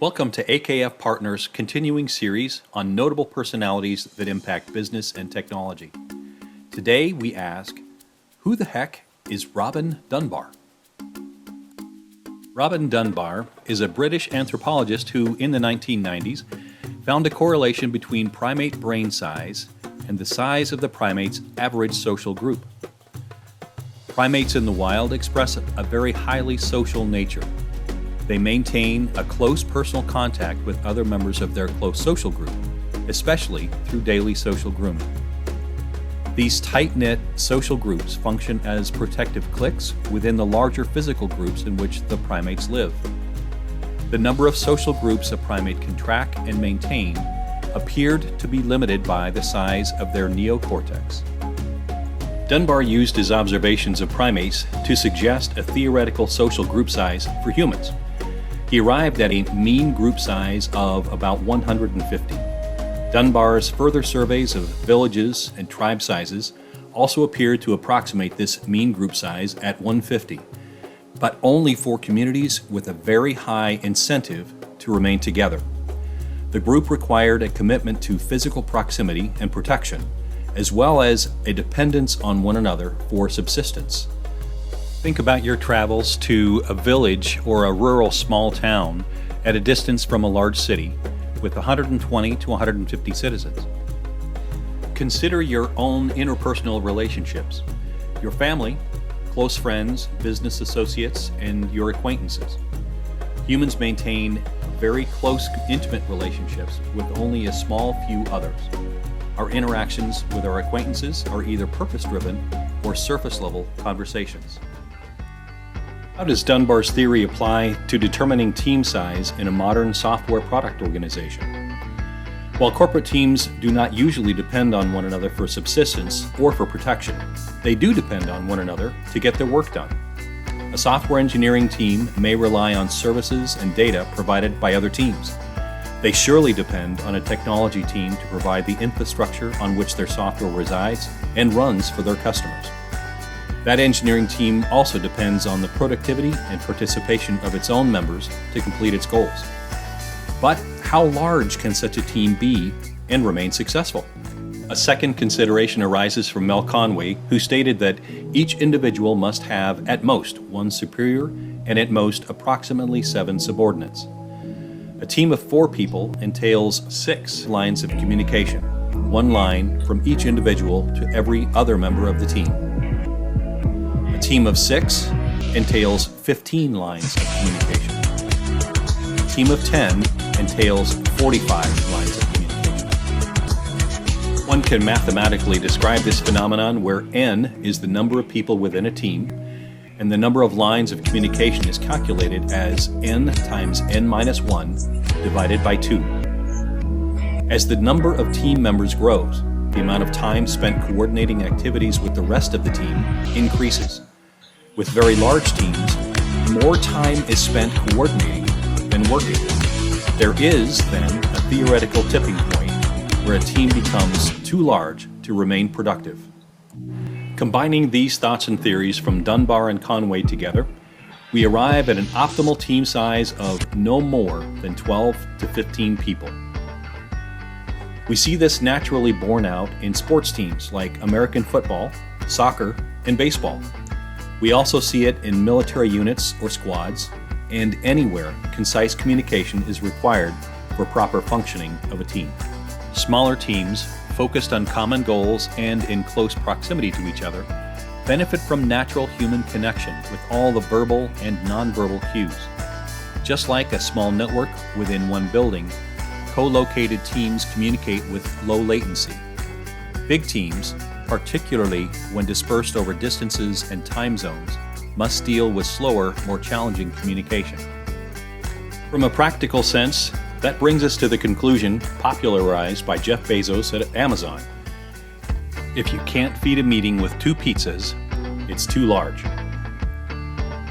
Welcome to AKF Partners' continuing series on notable personalities that impact business and technology. Today we ask, who the heck is Robin Dunbar? Robin Dunbar is a British anthropologist who, in the 1990s, found a correlation between primate brain size and the size of the primate's average social group. Primates in the wild express a very highly social nature. They maintain a close personal contact with other members of their close social group, especially through daily social grooming. These tight-knit social groups function as protective cliques within the larger physical groups in which the primates live. The number of social groups a primate can track and maintain appeared to be limited by the size of their neocortex. Dunbar used his observations of primates to suggest a theoretical social group size for humans. He arrived at a mean group size of about 150. Dunbar's further surveys of villages and tribe sizes also appeared to approximate this mean group size at 150, but only for communities with a very high incentive to remain together. The group required a commitment to physical proximity and protection, as well as a dependence on one another for subsistence. Think about your travels to a village or a rural small town at a distance from a large city with 120 to 150 citizens. Consider your own interpersonal relationships, your family, close friends, business associates, and your acquaintances. Humans maintain very close, intimate relationships with only a small few others. Our interactions with our acquaintances are either purpose-driven or surface-level conversations. How does Dunbar's theory apply to determining team size in a modern software product organization? While corporate teams do not usually depend on one another for subsistence or for protection, they do depend on one another to get their work done. A software engineering team may rely on services and data provided by other teams. They surely depend on a technology team to provide the infrastructure on which their software resides and runs for their customers. That engineering team also depends on the productivity and participation of its own members to complete its goals. But how large can such a team be and remain successful? A second consideration arises from Mel Conway, who stated that each individual must have at most one superior and at most approximately 7 subordinates. A team of 4 people entails 6 lines of communication, 1 line from each individual to every other member of the team. A team of 6 entails 15 lines of communication. A team of 10 entails 45 lines of communication. One can mathematically describe this phenomenon where n is the number of people within a team, and the number of lines of communication is calculated as n times n minus 1 divided by 2. As the number of team members grows, the amount of time spent coordinating activities with the rest of the team increases. With very large teams, more time is spent coordinating than working. There is, then, a theoretical tipping point where a team becomes too large to remain productive. Combining these thoughts and theories from Dunbar and Conway together, we arrive at an optimal team size of no more than 12 to 15 people. We see this naturally borne out in sports teams like American football, soccer, and baseball. We also see it in military units or squads, and anywhere concise communication is required for proper functioning of a team. Smaller teams, focused on common goals and in close proximity to each other, benefit from natural human connection with all the verbal and nonverbal cues. Just like a small network within one building, co-located teams communicate with low latency. Big teams, particularly when dispersed over distances and time zones, must deal with slower, more challenging communication. From a practical sense, that brings us to the conclusion popularized by Jeff Bezos at Amazon. If you can't feed a meeting with 2 pizzas, it's too large.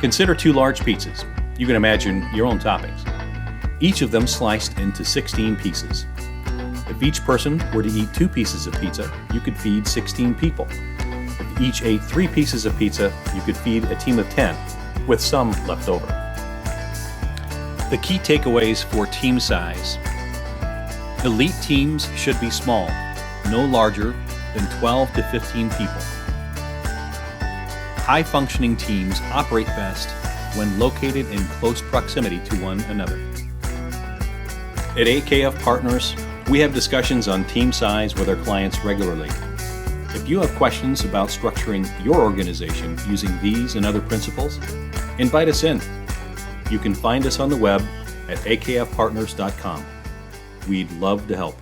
Consider 2 large pizzas. You can imagine your own toppings. Each of them sliced into 16 pieces. If each person were to eat 2 pieces of pizza, you could feed 16 people. If each ate 3 pieces of pizza, you could feed a team of 10, with some left over. The key takeaways for team size. Elite teams should be small, no larger than 12 to 15 people. High-functioning teams operate best when located in close proximity to one another. At AKF Partners, we have discussions on team size with our clients regularly. If you have questions about structuring your organization using these and other principles, invite us in. You can find us on the web at akfpartners.com. We'd love to help.